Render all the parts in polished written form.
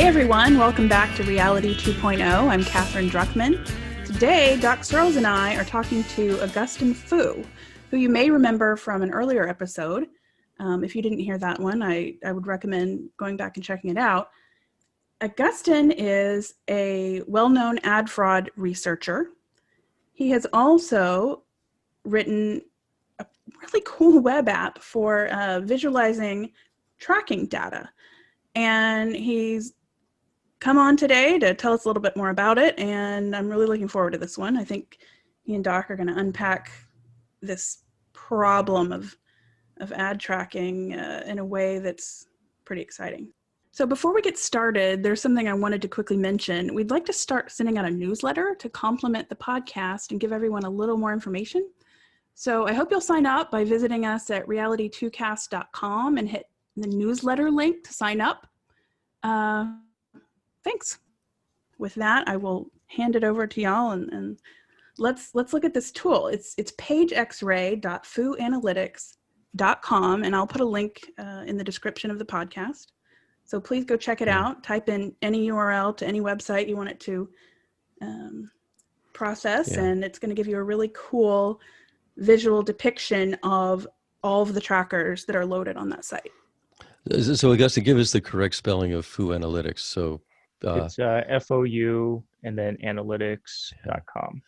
Hey everyone, welcome back to Reality 2.0. I'm Katherine Druckman. Today, Doc Searls and I are talking to Augustine Fou, who you may remember from an earlier episode. If you didn't hear that one, I would recommend going back and checking it out. Augustine is a well-known ad fraud researcher. He has also written a really cool web app for visualizing tracking data. And he's come on today to tell us a little bit more about it, and I'm really looking forward to this one. I think he and Doc are going to unpack this problem of ad tracking in a way that's pretty exciting. So before we get started, there's something I wanted to quickly mention. We'd like to start sending out a newsletter to complement the podcast and give everyone a little more information. So I hope you'll sign up by visiting us at reality2cast.com and hit the newsletter link to sign up. Thanks. With that, I will hand it over to y'all and let's look at this tool. It's pagexray.fouanalytics.com, and I'll put a link in the description of the podcast. So please go check it out. Type in any URL to any website you want it to process, and it's going to give you a really cool visual depiction of all of the trackers that are loaded on that site. So Augustine, give us the correct spelling of Fou Analytics. So it's FOU and then analytics.com.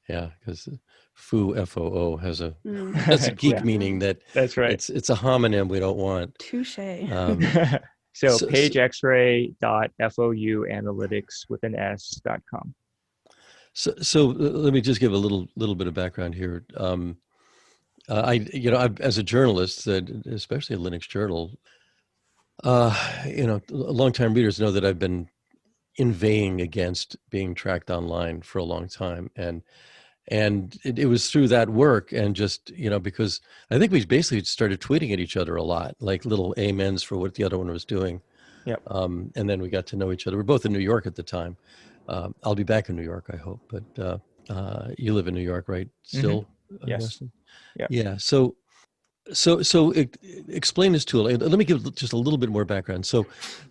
Yeah, because Fou, F-O-O, has a geek meaning that's right. It's a homonym we don't want. Touche. So pagexray.fouanalytics with an S.com. So let me just give a little bit of background here. I've, as a journalist, especially a Linux journal, longtime readers know that I've been inveighing against being tracked online for a long time, and it was through that work and just because I think we basically started tweeting at each other a lot, like little amens for what the other one was doing. Yep. And then we got to know each other. We're both in New York at the time. I'll be back in New York, I hope. But you live in New York, right? Still? Mm-hmm. Yes. Yeah. So explain this tool. Let me give just a little bit more background. So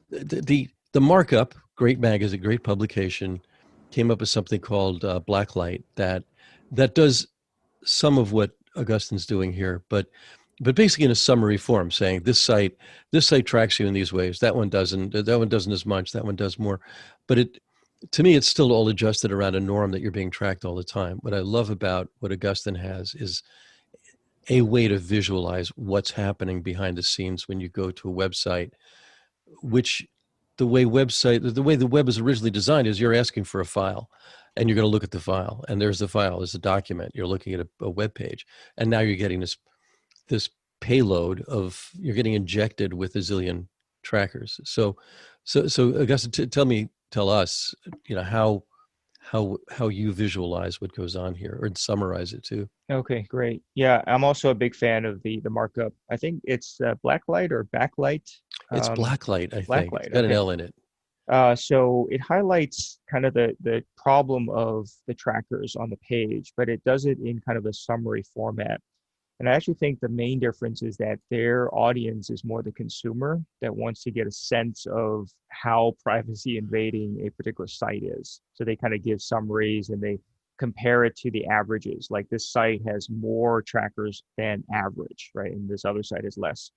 the Markup, great magazine, great publication, came up with something called Blacklight that does some of what Augustine's doing here, but basically in a summary form, saying this site tracks you in these ways, that one doesn't as much, that one does more. But to me, it's still all adjusted around a norm that you're being tracked all the time. What I love about what Augustine has is a way to visualize what's happening behind the scenes when you go to a website, which the way the web is originally designed is you're asking for a file and you're going to look at the file, and there's the file, there's a document, you're looking at a web page, and now you're getting this payload you're getting injected with a zillion trackers. So Augustine, tell us, how you visualize what goes on here, or summarize it too. Okay, great. Yeah, I'm also a big fan of the Markup. I think it's Blacklight or Backlight. It's Blacklight, I think. Blacklight, It's got an L in it. So it highlights kind of the problem of the trackers on the page, but it does it in kind of a summary format. And I actually think the main difference is that their audience is more the consumer that wants to get a sense of how privacy invading a particular site is. So they kind of give summaries and they compare it to the averages. Like this site has more trackers than average, right? And this other site has less.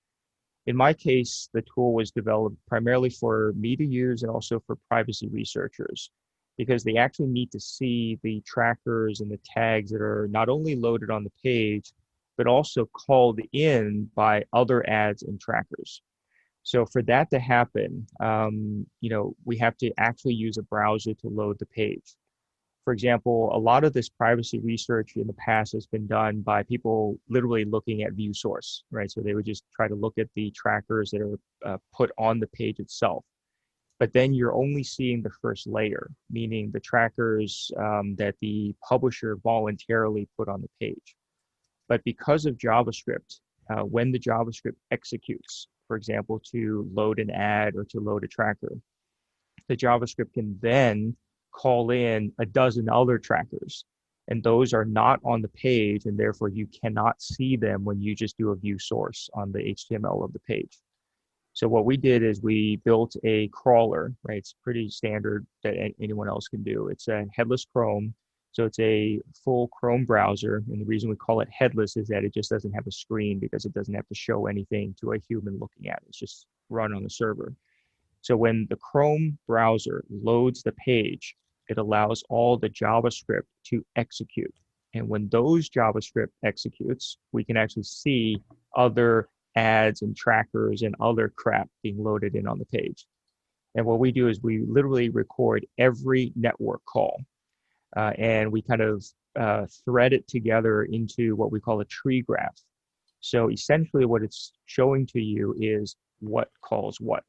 In my case, the tool was developed primarily for me to use and also for privacy researchers, because they actually need to see the trackers and the tags that are not only loaded on the page, but also called in by other ads and trackers. So for that to happen, we have to actually use a browser to load the page. For example, a lot of this privacy research in the past has been done by people literally looking at view source, right? So they would just try to look at the trackers that are put on the page itself. But then you're only seeing the first layer, meaning the trackers that the publisher voluntarily put on the page. But because of JavaScript, when the JavaScript executes, for example, to load an ad or to load a tracker, the JavaScript can then call in a dozen other trackers, and those are not on the page, and therefore you cannot see them when you just do a view source on the HTML of the page. So what we did is we built a crawler, right? It's pretty standard that anyone else can do. It's a headless Chrome. So it's a full Chrome browser. And the reason we call it headless is that it just doesn't have a screen because it doesn't have to show anything to a human looking at it. It's just run on the server. So when the Chrome browser loads the page, it allows all the JavaScript to execute. And when those JavaScript executes, we can actually see other ads and trackers and other crap being loaded in on the page. And what we do is we literally record every network call, and we kind of thread it together into what we call a tree graph. So essentially what it's showing to you is what calls what,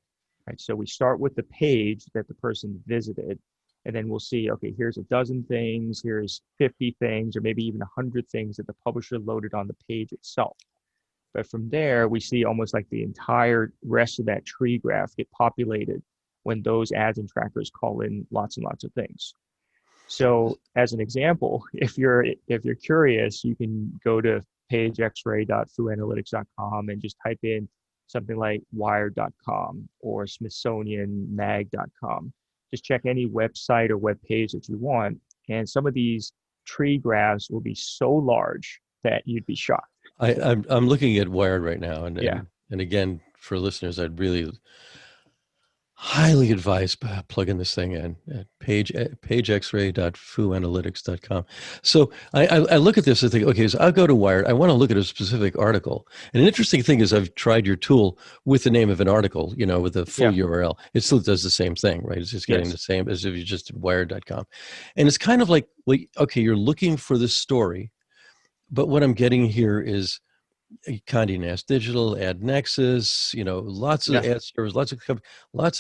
right? So we start with the page that the person visited, and then we'll see, okay, here's a dozen things, here's 50 things, or maybe even 100 things that the publisher loaded on the page itself. But from there, we see almost like the entire rest of that tree graph get populated when those ads and trackers call in lots and lots of things. So as an example, if you're curious, you can go to pagexray.fouanalytics.com and just type in something like wired.com or smithsonianmag.com. Just check any website or web page that you want, and some of these tree graphs will be so large that you'd be shocked. I'm looking at Wired right now, and Yeah. and again, for listeners, I'd really highly advise plugging this thing in at pagexray.fouanalytics.com. So I look at this and think, okay, so I'll go to Wired. I want to look at a specific article. And an interesting thing is I've tried your tool with the name of an article, with the full URL. It still does the same thing, right? It's just getting the same as if you just did wired.com. And it's kind of like, well, okay, you're looking for this story, but what I'm getting here is Condé Nast Digital, AdNexus, lots of ad servers, lots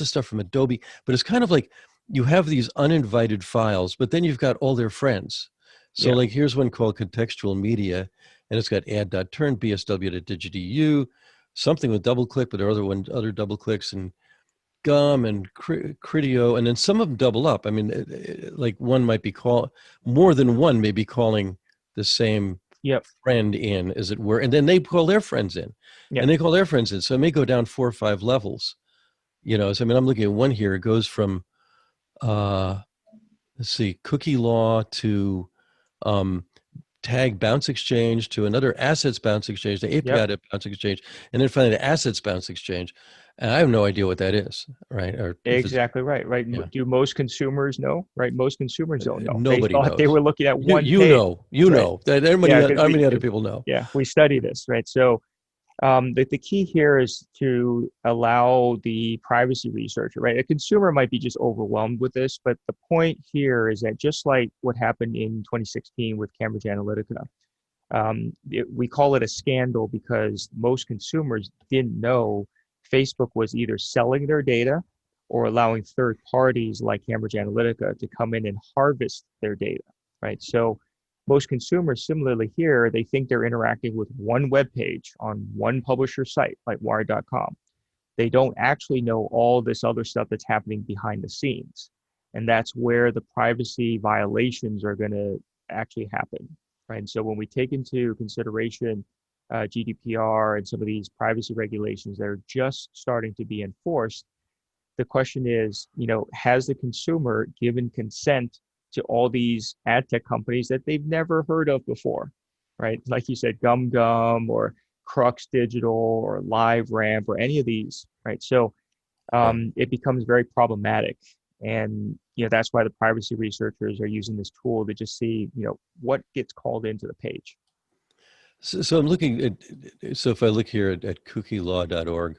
of stuff from Adobe. But it's kind of like you have these uninvited files, but then you've got all their friends. So like here's one called Contextual Media, and it's got ad.turn, bsw.digit.eu, something with DoubleClick, but other double clicks, and Gum and Criteo, and then some of them double up. I mean, like one might be more than one may be calling the same friend in, as it were, and then they call their friends in, and they call their friends in. So it may go down 4 or 5 levels. So I mean, I'm looking at one here. It goes from, let's see, cookie law to tag bounce exchange to another assets bounce exchange, the API bounce exchange, and then finally the assets bounce exchange. And I have no idea what that is, right? Or exactly right. Yeah. Do most consumers know? Right, most consumers don't know. Nobody knows. They were looking at one. You know. How many other people know? Yeah, we study this, right? So, the key here is to allow the privacy researcher, right? A consumer might be just overwhelmed with this, but the point here is that just like what happened in 2016 with Cambridge Analytica, we call it a scandal because most consumers didn't know Facebook was either selling their data or allowing third parties like Cambridge Analytica to come in and harvest their data, right? So most consumers, similarly here, they think they're interacting with one web page on one publisher site like Wired.com. They don't actually know all this other stuff that's happening behind the scenes. And that's where the privacy violations are going to actually happen, right? And so when we take into consideration GDPR and some of these privacy regulations that are just starting to be enforced, the question is, has the consumer given consent to all these ad tech companies that they've never heard of before, right? Like you said, Gum or Crux Digital or LiveRamp or any of these, right? So it becomes very problematic. And, that's why the privacy researchers are using this tool to just see, what gets called into the page. So I'm looking at, so if I look here at cookielaw.org,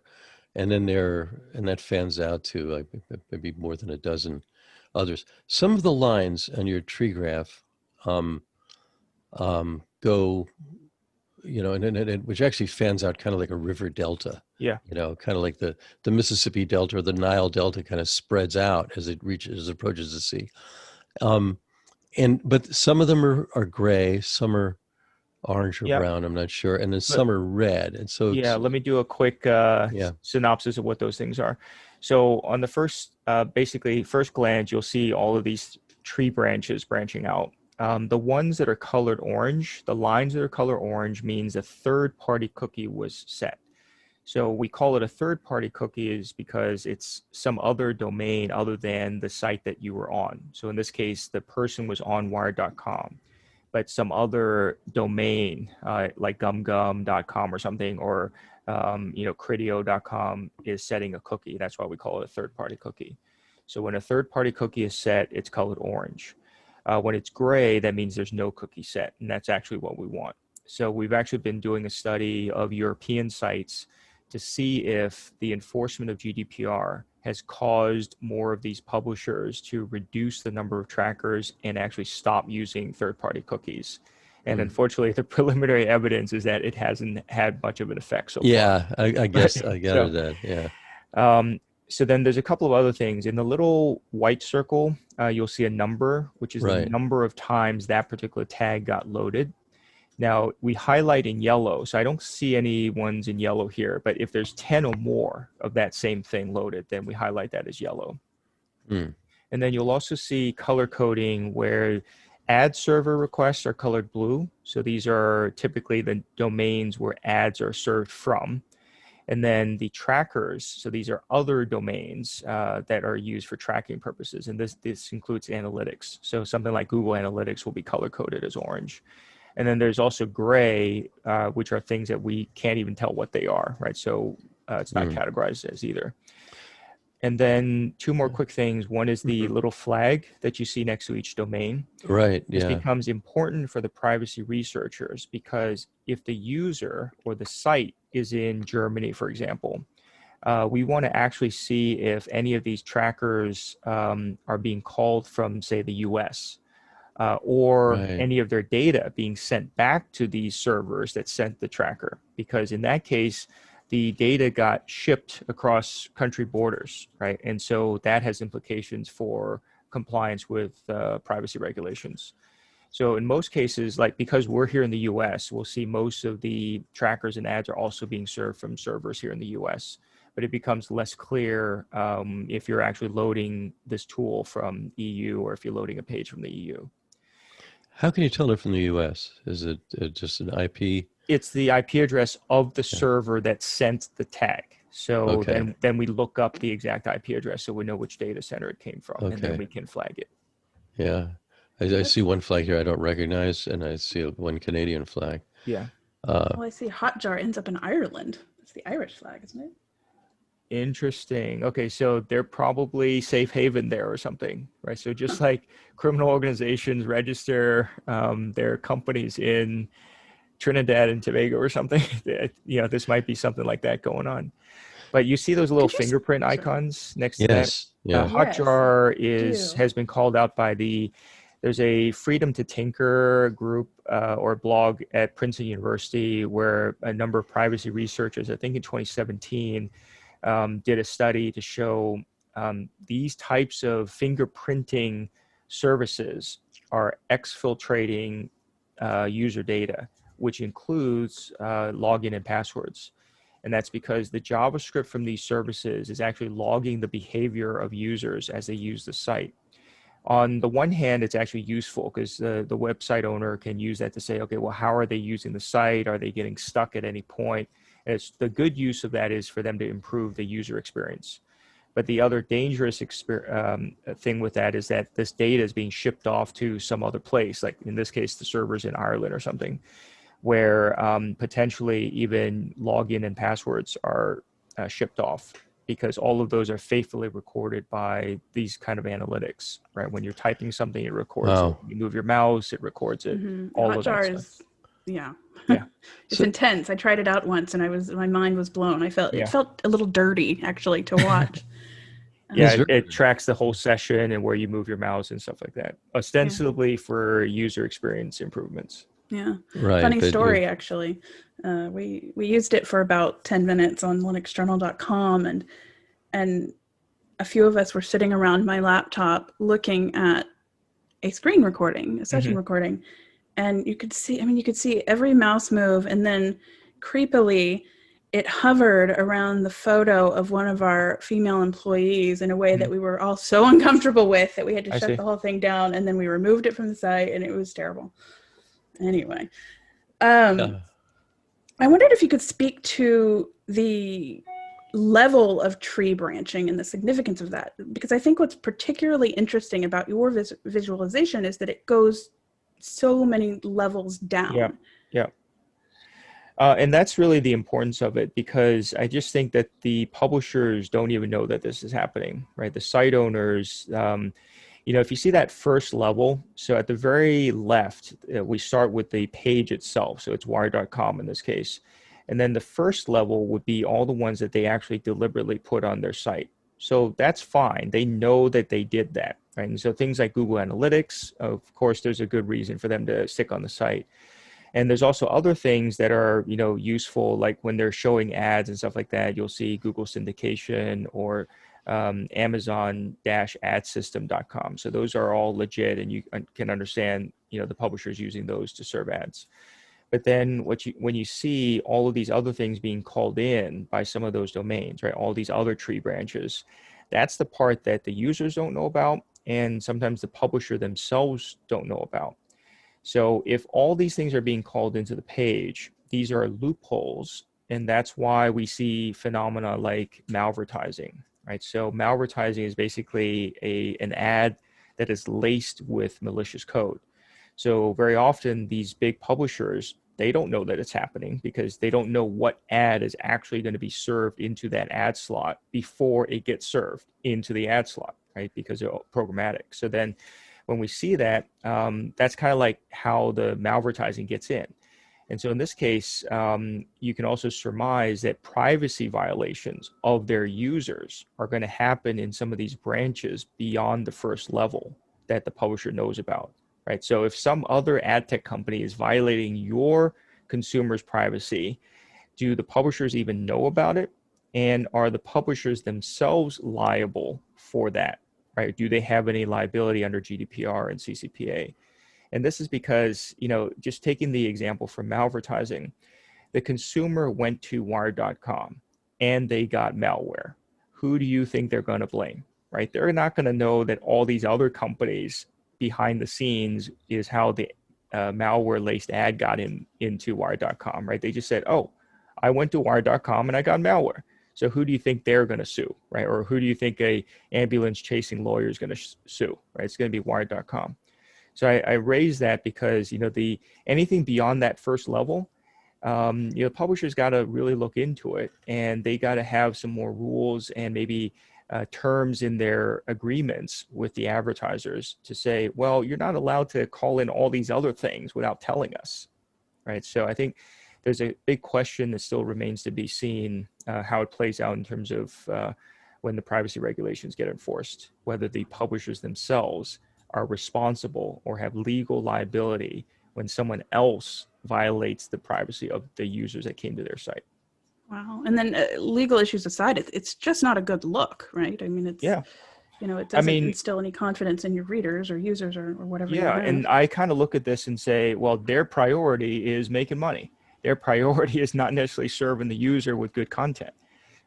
and then that fans out to maybe more than a dozen others. Some of the lines on your tree graph go, and which actually fans out kind of like a river delta. Yeah. Kind of like the Mississippi Delta or the Nile Delta kind of spreads out as it approaches the sea. But some of them are gray, some are orange or brown, I'm not sure, and then some are red. And so let me do a quick synopsis of what those things are. So on the first glance, you'll see all of these tree branches branching out. The ones that are colored orange, the lines that are colored orange means a third-party cookie was set. So we call it a third-party cookie is because it's some other domain other than the site that you were on. So in this case, the person was on wired.com, but some other domain like gumgum.com or something, or criteo.com is setting a cookie. That's why we call it a third-party cookie. So when a third-party cookie is set, it's colored orange. When it's gray, that means there's no cookie set, and that's actually what we want. So we've actually been doing a study of European sites to see if the enforcement of GDPR has caused more of these publishers to reduce the number of trackers and actually stop using third-party cookies. And unfortunately, the preliminary evidence is that it hasn't had much of an effect so far. Yeah, I guess I gathered that. Yeah. So then there's a couple of other things. In the little white circle, you'll see a number, which is the number of times that particular tag got loaded. Now, we highlight in yellow, so I don't see any ones in yellow here, but if there's 10 or more of that same thing loaded, then we highlight that as yellow. And then you'll also see color coding where ad server requests are colored blue. So these are typically the domains where ads are served from. And then the trackers, so these are other domains that are used for tracking purposes. And this includes analytics. So something like Google Analytics will be color coded as orange. And then there's also gray, which are things that we can't even tell what they are, right? So it's not categorized as either. And then two more quick things. One is the little flag that you see next to each domain. Right, This becomes important for the privacy researchers because if the user or the site is in Germany, for example, we want to actually see if any of these trackers are being called from, say, the US. Or any of their data being sent back to these servers that sent the tracker. Because in that case, the data got shipped across country borders, right? And so that has implications for compliance with privacy regulations. So in most cases, like because we're here in the US, we'll see most of the trackers and ads are also being served from servers here in the US. But it becomes less clear if you're actually loading this tool from EU or if you're loading a page from the EU. How can you tell it from the US? Is it just an IP? It's the IP address of the server that sent the tag. So then we look up the exact IP address so we know which data center it came from, and then we can flag it. Yeah. I see one flag here I don't recognize, and I see one Canadian flag. Yeah. I see Hotjar ends up in Ireland. That's the Irish flag, isn't it? Interesting. Okay, so they're probably safe haven there or something, right? So just like criminal organizations register their companies in Trinidad and Tobago or something, this might be something like that going on. But you see those little fingerprint icons next to that? Yeah. Hotjar has been called out by there's a Freedom to Tinker group or blog at Princeton University where a number of privacy researchers, I think in 2017, did a study to show these types of fingerprinting services are exfiltrating user data, which includes login and passwords. And that's because the JavaScript from these services is actually logging the behavior of users as they use the site. On the one hand, it's actually useful because the website owner can use that to say, okay, well, how are they using the site? Are they getting stuck at any point? And the good use of that is for them to improve the user experience. But the other dangerous thing with that is that this data is being shipped off to some other place, like in this case, the servers in Ireland or something, where potentially even login and passwords are shipped off because all of those are faithfully recorded by these kind of analytics, right? When you're typing something, it records it. You move your mouse, it records it. All of that stuff. Yeah. It's intense. I tried it out once and my mind was blown. It felt a little dirty actually to watch. It tracks the whole session and where you move your mouse and stuff like that, ostensibly for user experience improvements. Yeah. Funny story, actually. We used it for about 10 minutes on linuxjournal.com and a few of us were sitting around my laptop looking at a screen recording, a session recording. And you could see every mouse move, and then creepily it hovered around the photo of one of our female employees in a way that we were all so uncomfortable with that we had to shut the whole thing down, and then we removed it from the site, and it was terrible. Anyway, I I wondered if you could speak to the level of tree branching and the significance of that, because I think what's particularly interesting about your visualization is that it goes so many levels Yeah, down. yeah. And that's really the importance of it, because I just think that the publishers don't even know that this is happening, right? The site owners, if you see that first level, so at the very left, we start with the page itself. So it's wire.com in this case. And then the first level would be all the ones that they actually deliberately put on their site. So that's fine. They know that they did that, right? And so things like Google Analytics, of course, there's a good reason for them to stick on the site. And there's also other things that are, useful, like when they're showing ads and stuff like that, you'll see Google syndication or Amazon-adsystem.com. So those are all legit, and you can understand, the publishers using those to serve ads. But then when you see all of these other things being called in by some of those domains, right, all these other tree branches, that's the part that the users don't know about, and sometimes the publisher themselves don't know about. So if all these things are being called into the page, these are loopholes, and that's why we see phenomena like malvertising, right? So malvertising is basically an ad that is laced with malicious code. So very often these big publishers, they don't know that it's happening because they don't know what ad is actually going to be served into that ad slot before it gets served into the ad slot, right? Because they're programmatic. So then when we see that, that's kind of like how the malvertising gets in. And so in this case, you can also surmise that privacy violations of their users are going to happen in some of these branches beyond the first level that the publisher knows about, right? So if some other ad tech company is violating your consumer's privacy, do the publishers even know about it? And are the publishers themselves liable for that? Right? Do they have any liability under GDPR and CCPA? And this is because, just taking the example from malvertising, the consumer went to Wired.com and they got malware. Who do you think they're going to blame? Right? They're not going to know that all these other companies behind the scenes is how the malware-laced ad got into Wired.com, right? They just said, oh, I went to Wired.com and I got malware. So who do you think they're going to sue, right? Or who do you think a ambulance chasing lawyer is going to sue, right? It's going to be Wired.com. So I raise that because, anything beyond that first level, publishers got to really look into it, and they got to have some more rules and maybe terms in their agreements with the advertisers to say, well, you're not allowed to call in all these other things without telling us, right? So I think there's a big question that still remains to be seen, how it plays out in terms of when the privacy regulations get enforced, whether the publishers themselves are responsible or have legal liability when someone else violates the privacy of the users that came to their site. Wow. And then legal issues aside, it's just not a good look, right? I mean, it's, Yeah. it doesn't instill any confidence in your readers or users or whatever. Yeah. And I kind of look at this and say, well, their priority is making money. Their priority is not necessarily serving the user with good content,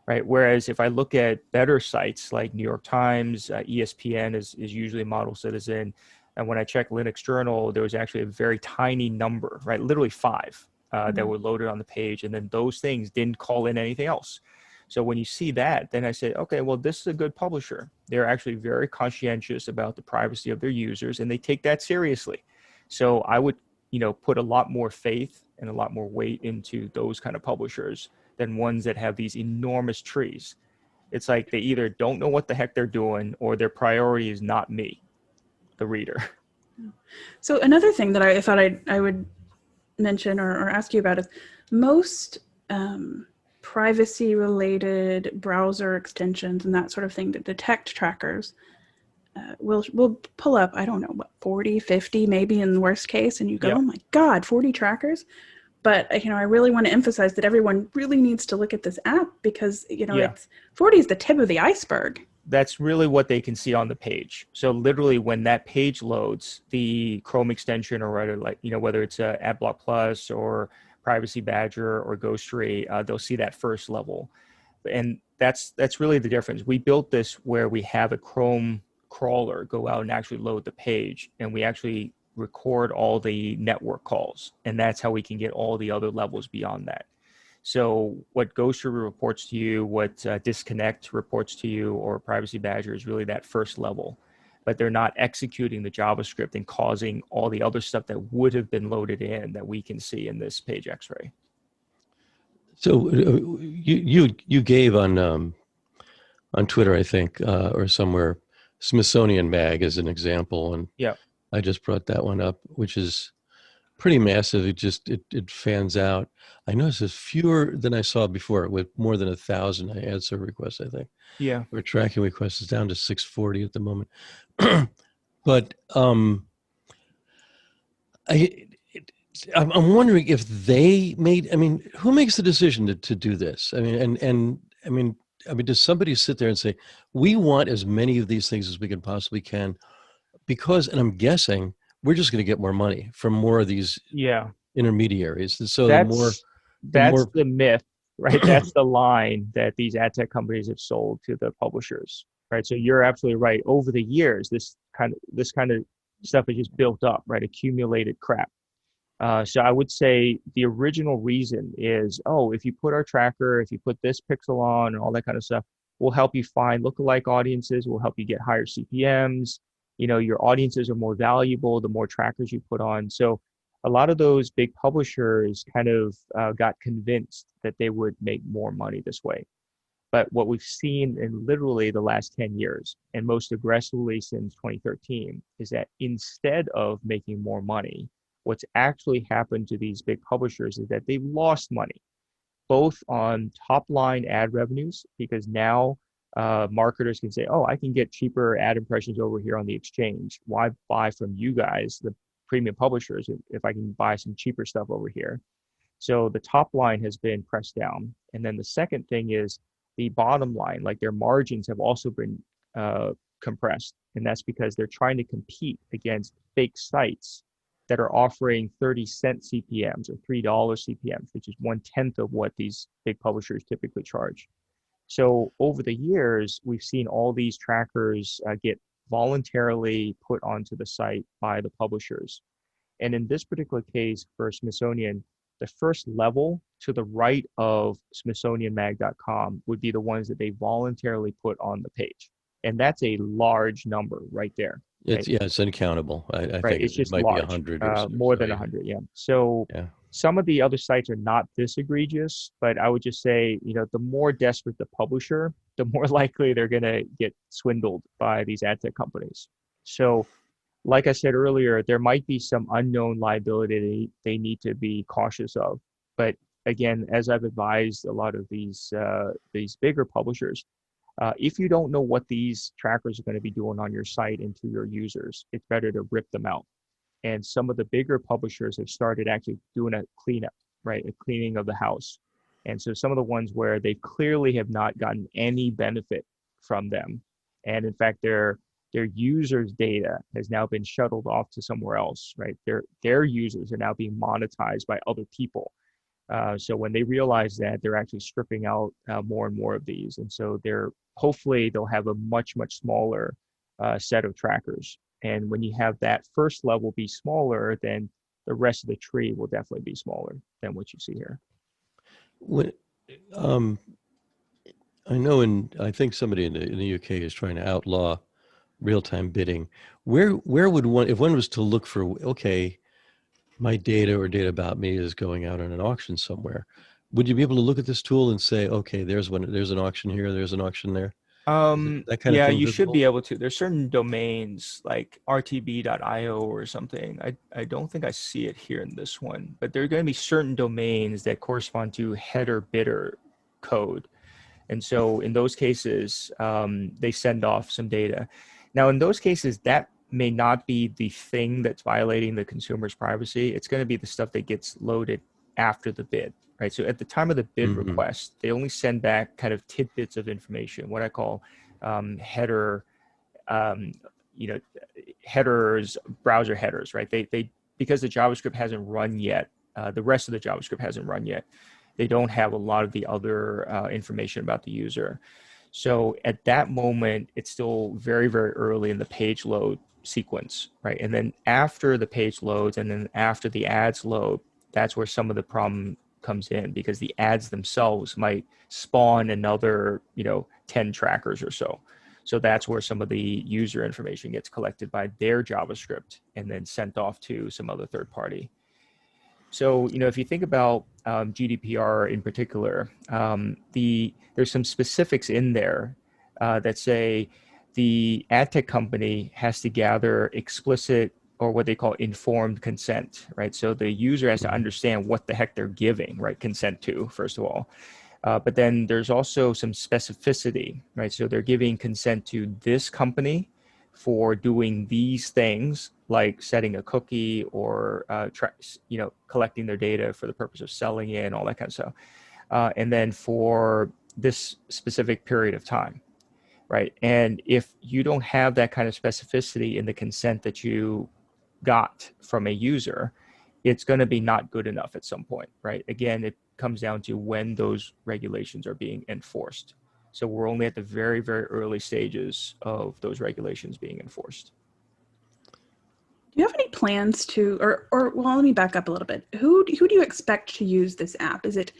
right? Whereas if I look at better sites like New York Times, ESPN is usually a model citizen. And when I check Linux Journal, there was actually a very tiny number, right? Literally 5 that were loaded on the page. And then those things didn't call in anything else. So when you see that, then I say, okay, well, this is a good publisher. They're actually very conscientious about the privacy of their users, and they take that seriously. So I would, put a lot more faith and a lot more weight into those kind of publishers than ones that have these enormous trees. It's like they either don't know what the heck they're doing, or their priority is not me, the reader. So another thing that I thought I would mention or ask you about is most privacy-related browser extensions and that sort of thing that detect trackers will pull up, I don't know, what, 40, 50 maybe in the worst case, and you go, Yeah. oh my God, 40 trackers? But, I really want to emphasize that everyone really needs to look at this app because, it's 40 is the tip of the iceberg. That's really what they can see on the page. So literally when that page loads, the Chrome extension or whether it's AdBlock Plus or Privacy Badger or Ghostery, they'll see that first level. And that's really the difference. We built this where we have a Chrome crawler go out and actually load the page, and we actually record all the network calls. And that's how we can get all the other levels beyond that. So what Ghoster reports to you, what Disconnect reports to you, or Privacy Badger is really that first level. But they're not executing the JavaScript and causing all the other stuff that would have been loaded in that we can see in this page X-ray. So you gave on Twitter, I think, or somewhere, Smithsonian Mag as an example, and Yeah. I just brought that one up, which is pretty massive. It fans out. I noticed there's fewer than I saw before, with more than 1,000 answer requests, I think. Yeah. Or tracking requests is down to 640 at the moment. But I'm wondering if they made. I mean, who makes the decision to do this? I mean, and I mean, does somebody sit there and say, we want as many of these things as we can possibly can, because, and I'm guessing we're just going to get more money from more of these Yeah. intermediaries. And so That's the more the myth, right? That's the line that these ad tech companies have sold to the publishers, right? So you're absolutely right. Over the years, this kind of stuff is just built up, right? Accumulated crap. So I would say the original reason is, oh, if you put our tracker, if you put this pixel on and all that kind of stuff, we'll help you find lookalike audiences, we'll help you get higher CPMs. You know, your audiences are more valuable the more trackers you put on. So a lot of those big publishers kind of got convinced that they would make more money this way. But what we've seen in literally the last 10 years, and most aggressively since 2013, is that instead of making more money, what's actually happened to these big publishers is that they've lost money, both on top line ad revenues, because now marketers can say, oh, I can get cheaper ad impressions over here on the exchange. Why buy from you guys, the premium publishers, if I can buy some cheaper stuff over here? So the top line has been pressed down. And then the second thing is the bottom line, like their margins have also been compressed. And that's because they're trying to compete against fake sites that are offering 30-cent CPMs or $3 CPMs, which is 1/10 of what these big publishers typically charge. So over the years, we've seen all these trackers get voluntarily put onto the site by the publishers. And in this particular case for Smithsonian, the first level to the right of smithsonianmag.com would be the ones that they voluntarily put on the page. And that's a large number right there. it's, yeah, it's uncountable. I Right, think it's it just might be large, 100 or so. more than 100, yeah. So Yeah. some of the other sites are not this egregious, but I would just say, you know, the more desperate the publisher, the more likely they're going to get swindled by these ad tech companies. So, like I said earlier, there might be some unknown liability they need to be cautious of. But again, as I've advised a lot of these bigger publishers, if you don't know what these trackers are going to be doing on your site and to your users, it's better to rip them out. And some of the bigger publishers have started actually doing a cleanup, right? A cleaning of the house. And so some of the ones where they clearly have not gotten any benefit from them. And in fact, their users' data has now been shuttled off to somewhere else, right? Their users are now being monetized by other people. So when they realize that, they're actually stripping out more and more of these. And so hopefully they'll have a much smaller set of trackers. And when you have that first level be smaller, then the rest of the tree will definitely be smaller than what you see here. When, I know, I think somebody in the UK is trying to outlaw real-time bidding. Where would one, if one was to look for, okay, my data or data about me is going out on an auction somewhere, would you be able to look at this tool and say, okay, there's an auction here, there's an auction there? That kind of Yeah, thing you should visible? be able to. There's certain domains like rtb.io or something. I don't think I see it here in this one, but there are going to be certain domains that correspond to header bidder code. And so in those cases, they send off some data. Now, in those cases, that may not be the thing that's violating the consumer's privacy. It's going to be the stuff that gets loaded after the bid, right? So at the time of the bid request, they only send back kind of tidbits of information, what I call header, headers, browser headers, right? They because the JavaScript hasn't run yet, the rest of the JavaScript hasn't run yet. They don't have a lot of the other information about the user. So at that moment, it's still very early in the page load sequence, right? And then after the page loads and then after the ads load, that's where some of the problem comes in, because the ads themselves might spawn another, 10 trackers or so. So that's where some of the user information gets collected by their JavaScript and then sent off to some other third party. So, if you think about GDPR in particular, there's some specifics in there that say the ad tech company has to gather explicit, or what they call informed consent, right? So the user has to understand what the heck they're giving, right, consent to, first of all. But then there's also some specificity, right? So they're giving consent to this company for doing these things, like setting a cookie or collecting their data for the purpose of selling it and all that kind of stuff. And then for this specific period of time, right? And if you don't have that kind of specificity in the consent that you got from a user, it's going to be not good enough at some point, right? Again, it comes down to when those regulations are being enforced. So we're only at the very, very early stages of those regulations being enforced. Do you have any plans to, or well, let me back up a little bit. Who do you expect to use this app? Is it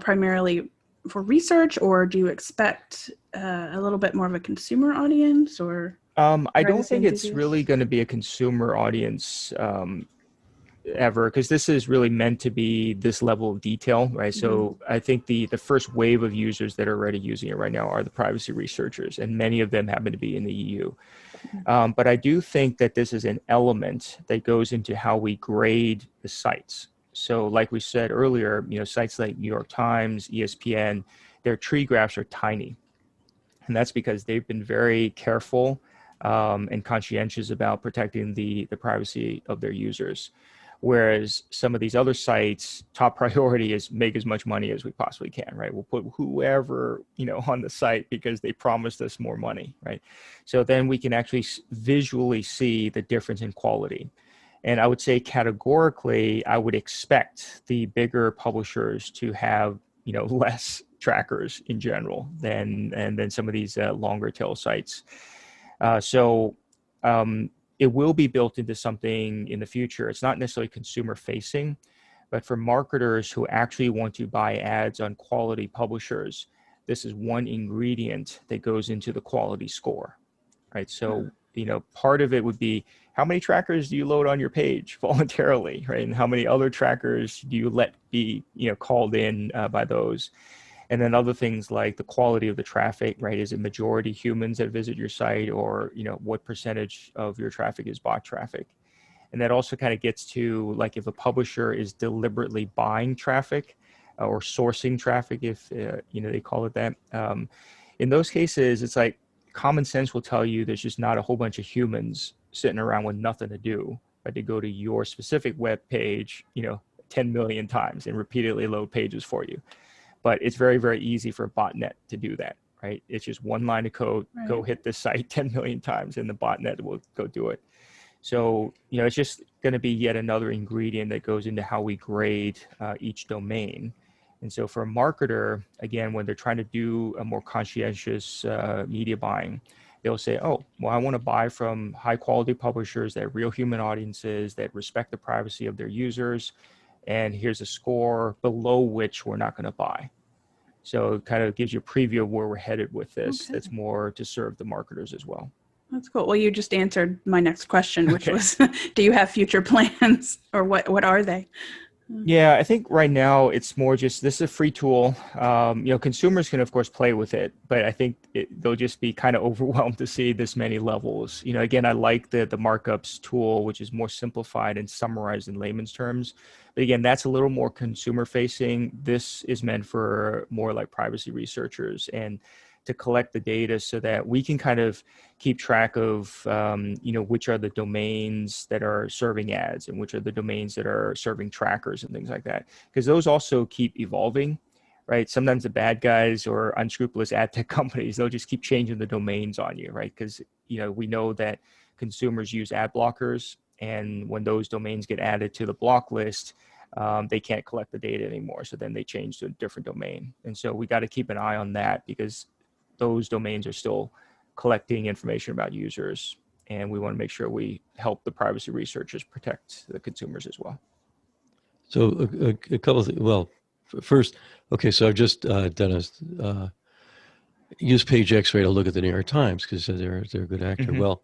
primarily for research, or do you expect a little bit more of a consumer audience, or? I don't think it's really going to be a consumer audience ever, because this is really meant to be this level of detail, right? So I think the first wave of users that are already using it right now are the privacy researchers, and many of them happen to be in the EU. But I do think that this is an element that goes into how we grade the sites. So like we said earlier, sites like New York Times, ESPN, their tree graphs are tiny. And that's because they've been very careful and conscientious about protecting the privacy of their users. Whereas some of these other sites, top priority is make as much money as we possibly can, right? We'll put whoever, on the site because they promised us more money, right? So then we can actually visually see the difference in quality. And I would say categorically, I would expect the bigger publishers to have, less trackers in general than some of these longer tail sites. It will be built into something in the future. It's not necessarily consumer facing, but for marketers who actually want to buy ads on quality publishers, this is one ingredient that goes into the quality score, right? So, part of it would be how many trackers do you load on your page voluntarily, right? And how many other trackers do you let be, called in by those? And then other things like the quality of the traffic, right? Is it majority humans that visit your site, or, what percentage of your traffic is bot traffic? And that also kind of gets to, like, if a publisher is deliberately buying traffic or sourcing traffic, if, they call it that. In those cases, it's like common sense will tell you there's just not a whole bunch of humans sitting around with nothing to do, but to go to your specific web page, 10 million times and repeatedly load pages for you. But it's very, very easy for a botnet to do that, right? It's just one line of code, right. Go hit this site 10 million times and the botnet will go do it. So, it's just going to be yet another ingredient that goes into how we grade each domain. And so for a marketer, again, when they're trying to do a more conscientious media buying, they'll say, oh, well, I want to buy from high quality publishers that have real human audiences that respect the privacy of their users. And here's a score below which we're not going to buy. So it kind of gives you a preview of where we're headed with this. Okay. That's more to serve the marketers as well. That's cool. Well, you just answered my next question, which was, do you have future plans, or what are they? Yeah, I think right now it's more just, this is a free tool. Consumers can, of course, play with it, but I think they'll just be kind of overwhelmed to see this many levels. Again, I like the markups tool, which is more simplified and summarized in layman's terms. But again, that's a little more consumer facing. This is meant for more like privacy researchers and to collect the data so that we can kind of keep track of, which are the domains that are serving ads and which are the domains that are serving trackers and things like that. Because those also keep evolving, right? Sometimes the bad guys or unscrupulous ad tech companies, they'll just keep changing the domains on you, right? Because, we know that consumers use ad blockers, and when those domains get added to the block list, they can't collect the data anymore. So then they change to a different domain. And so we got to keep an eye on that, because those domains are still collecting information about users, and we want to make sure we help the privacy researchers protect the consumers as well. So a couple of things. Well, first, okay, so I've just done a use Page X-ray to look at the New York Times because they're a good actor. Hmm. Well,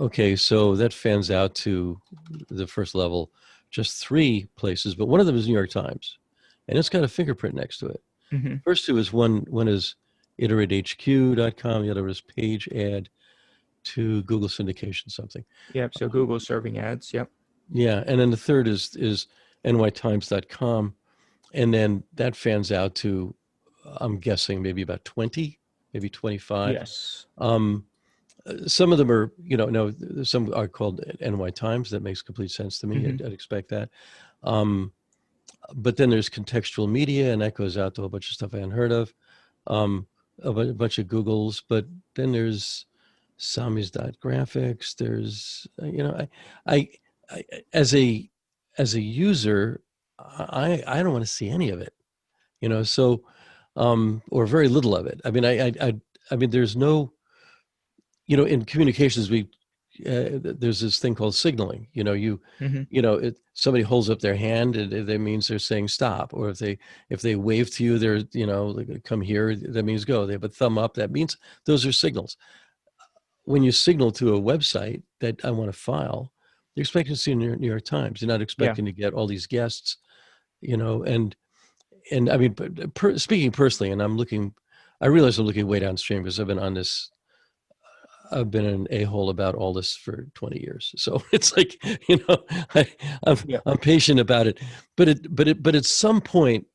okay, so that fans out to the first level, just three places, but one of them is New York Times, and it's got a fingerprint next to it. Hmm. First two is one is iterate.hq.com, the other is Page Add to Google syndication something. Yep. So Google serving ads. Yep. Yeah, and then the third is nytimes.com, and then that fans out to, I'm guessing maybe about 20, maybe 25. Yes. Some of them are, no, some are called NY Times. That makes complete sense to me. Hmm. I'd expect that. Um, but then there's contextual media, and that goes out to a bunch of stuff I hadn't heard of. Um, a bunch of Googles, but then there's Samis.graphics. There's, I, I as a user, I don't want to see any of it, so, or very little of it. I mean, I mean, there's no, in communications, there's this thing called signaling. Hmm. Somebody holds up their hand, and that means they're saying stop. Or if they wave to you, they're, like, come here, that means go. They have a thumb up, that means those are signals. When you signal to a website that I want to file, you're expecting to see New York Times. You're not Yeah. expecting to get all these guests, and I mean, speaking personally, and I realize I'm looking way downstream because I've been an a-hole about all this for 20 years. So it's like, I, I'm, Yeah. I'm patient about it, but at some point,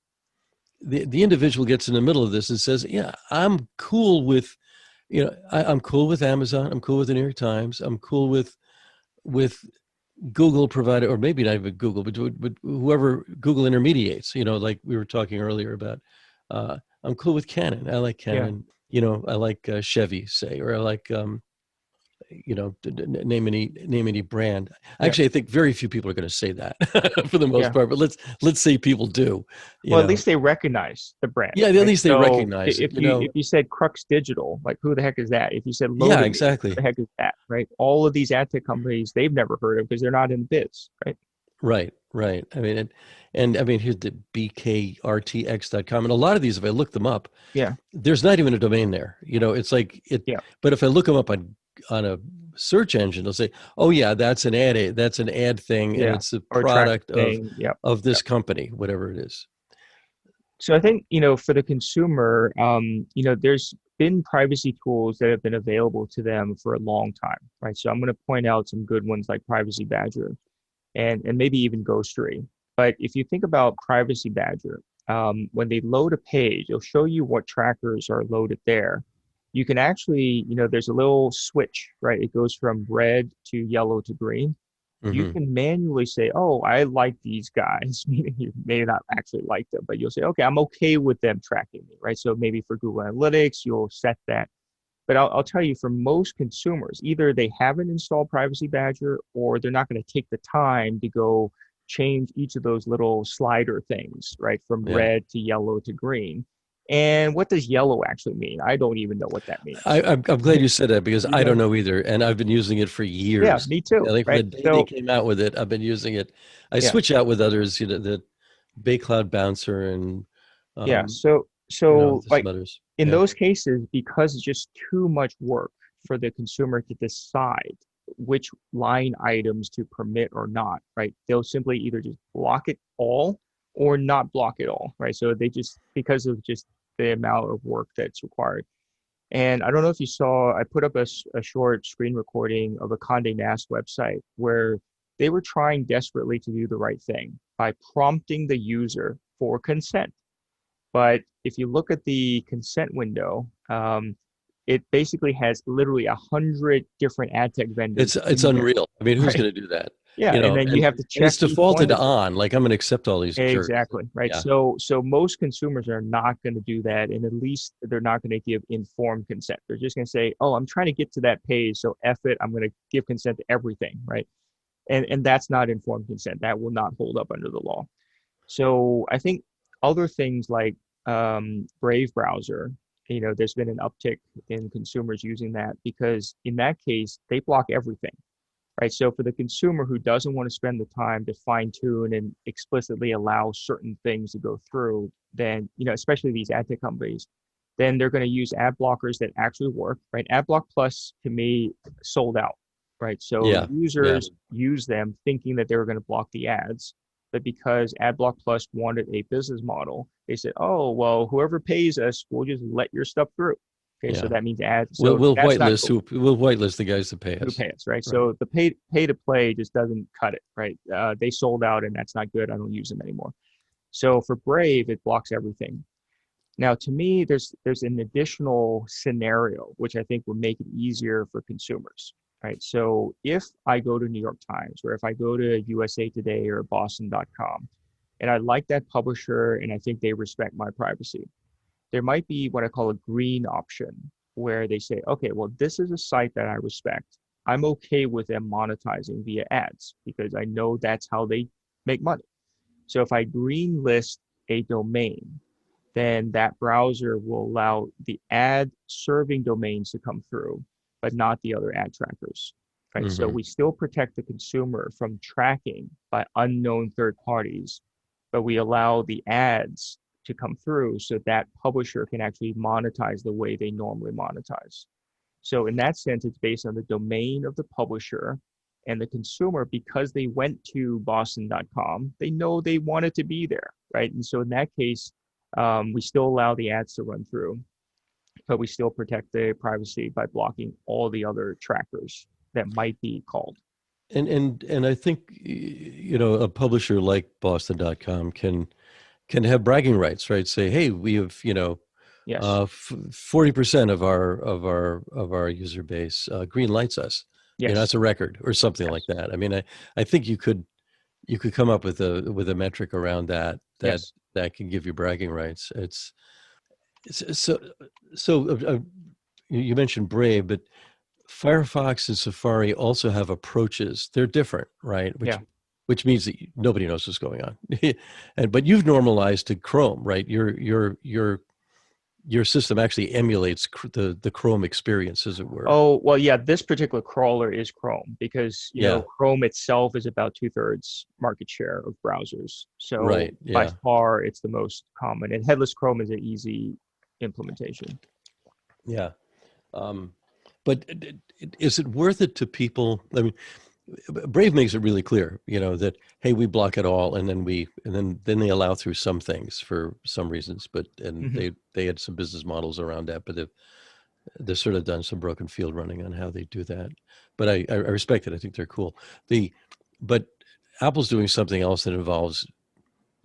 the individual gets in the middle of this and says, yeah, I'm cool with, I'm cool with Amazon. I'm cool with the New York Times. I'm cool with Google provided, or maybe not even Google, but whoever Google intermediates, like we were talking earlier about, I'm cool with Canon. I like Yeah. Canon, I like Chevy, say, or I like, name any brand. Yeah. Actually, I think very few people are going to say that for the most Yeah. part, but let's say people do, Well, at least they recognize the brand, yeah, at right? least they So recognize it, if you said Crux Digital, like who the heck is that? If you said yeah, Loaded Me, who exactly. the heck is that, right? All of these ad tech companies they've never heard of because they're not in biz, right? Right. I mean, and I mean, here's the bkrtx.com. And a lot of these, if I look them up, Yeah. there's not even a domain there. It's like it, Yeah. but if I look them up on a search engine, it'll say, oh yeah, that's an ad thing. And Yeah. it's a Or track product thing. Yep. of this Yep. company, whatever it is. So I think, for the consumer, there's been privacy tools that have been available to them for a long time, right? So I'm going to point out some good ones like Privacy Badger and maybe even Ghostery. But if you think about Privacy Badger, when they load a page, it'll show you what trackers are loaded there. You can actually, there's a little switch, right? It goes from red to yellow to green. You Hmm. can manually say, oh, I like these guys, meaning you may not actually like them, but you'll say, okay, I'm okay with them tracking me, right? So maybe for Google Analytics, you'll set that. But I'll tell you, for most consumers, either they haven't installed Privacy Badger or they're not going to take the time to go change each of those little slider things, right? From Yeah. red to yellow to green. And what does yellow actually mean? I don't even know what that means. I'm glad you said that because I Yeah, don't know either. And I've been using it for yeah, years. me too, Like from the right? day they So, came out with it, I've been using it. I yeah, switch out with others, the Bay Cloud Bouncer and, yeah. um, So there's like some others. in Yeah. those cases, because it's just too much work for the consumer to decide which line items to permit or not, right? They'll simply either just block it all or not block it all, right? So they just, because of just the amount of work that's required. And I don't know if you saw, I put up a short screen recording of a Condé Nast website where they were trying desperately to do the right thing by prompting the user for consent. But if you look at the consent window, it basically has literally 100 different ad tech vendors It's in there, unreal. I mean, who's right? going to do that? Yeah, and then you And have to it's check each one defaulted of them. on. Like, I'm going to accept all these jerks. Exactly, right. Yeah. So most consumers are not going to do that, and at least they're not going to give informed consent. They're just going to say, "Oh, I'm trying to get to that page, so F it, I'm going to give consent to everything," right? And that's not informed consent. That will not hold up under the law. So I think other things like Brave browser, there's been an uptick in consumers using that because in that case, they block everything, right? So for the consumer who doesn't want to spend the time to fine tune and explicitly allow certain things to go through, then, especially these ad tech companies, then they're going to use ad blockers that actually work, right? AdBlock Plus to me sold out, right? So Yeah. users use them thinking that they were going to block the ads, but because AdBlock Plus wanted a business model, they said, oh, well, whoever pays us, we'll just let your stuff through. Okay, so Yeah. that means ads. We'll So that's not cool. we'll whitelist the guys that pay Who us. pay us, right? So the pay to play just doesn't cut it, right? They sold out, and that's not good. I don't use them anymore. So for Brave, it blocks everything. Now, to me, there's an additional scenario which I think would make it easier for consumers, right? So if I go to New York Times, or if I go to USA Today or Boston.com, and I like that publisher and I think they respect my privacy, there might be what I call a green option, where they say, okay, well, this is a site that I respect. I'm okay with them monetizing via ads because I know that's how they make money. So if I green list a domain, then that browser will allow the ad serving domains to come through, but not the other ad trackers, right? Mm-hmm. So we still protect the consumer from tracking by unknown third parties, but we allow the ads to come through so that publisher can actually monetize the way they normally monetize. So in that sense, it's based on the domain of the publisher and the consumer. Because they went to boston.com, they know they want it to be there, right? And so in that case, we still allow the ads to run through, but we still protect the privacy by blocking all the other trackers that might be called. And I think a publisher like Boston.com can have bragging rights, right? Say, hey, we have Yes. 40% of our user base green lights us. Yes. That's a record or something Yes. like that. I mean, I think you could come up with a metric around that Yes. that can give you bragging rights. It's so you mentioned Brave, but Firefox and Safari also have approaches. They're different, right? Yeah. Which means that nobody knows what's going on. But you've normalized to Chrome, right? Your system actually emulates the Chrome experience, as it were. Oh, well, yeah, this particular crawler is Chrome because, Yeah. Chrome itself is about 2/3 market share of browsers. So Right, by yeah. far, it's the most common. And headless Chrome is an easy implementation. Yeah. But is it worth it to people? I mean, Brave makes it really clear, that, hey, we block it all, and then they allow through some things for some reasons, but they had some business models around that, but they've sort of done some broken field running on how they do that. But I respect it. I think they're cool. But Apple's doing something else that involves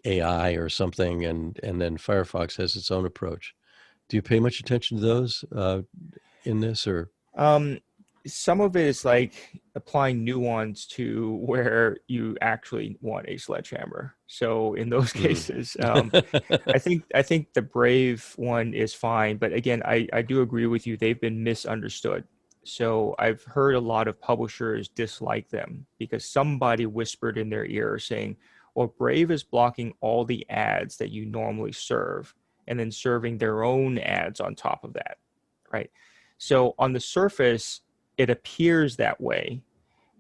AI or something, and then Firefox has its own approach. Do you pay much attention to those in this, or? Some of it is like applying nuance to where you actually want a sledgehammer. So in those cases, I think the Brave one is fine. But again, I do agree with you. They've been misunderstood. So I've heard a lot of publishers dislike them because somebody whispered in their ear saying, well, Brave is blocking all the ads that you normally serve and then serving their own ads on top of that, right? So on the surface, it appears that way,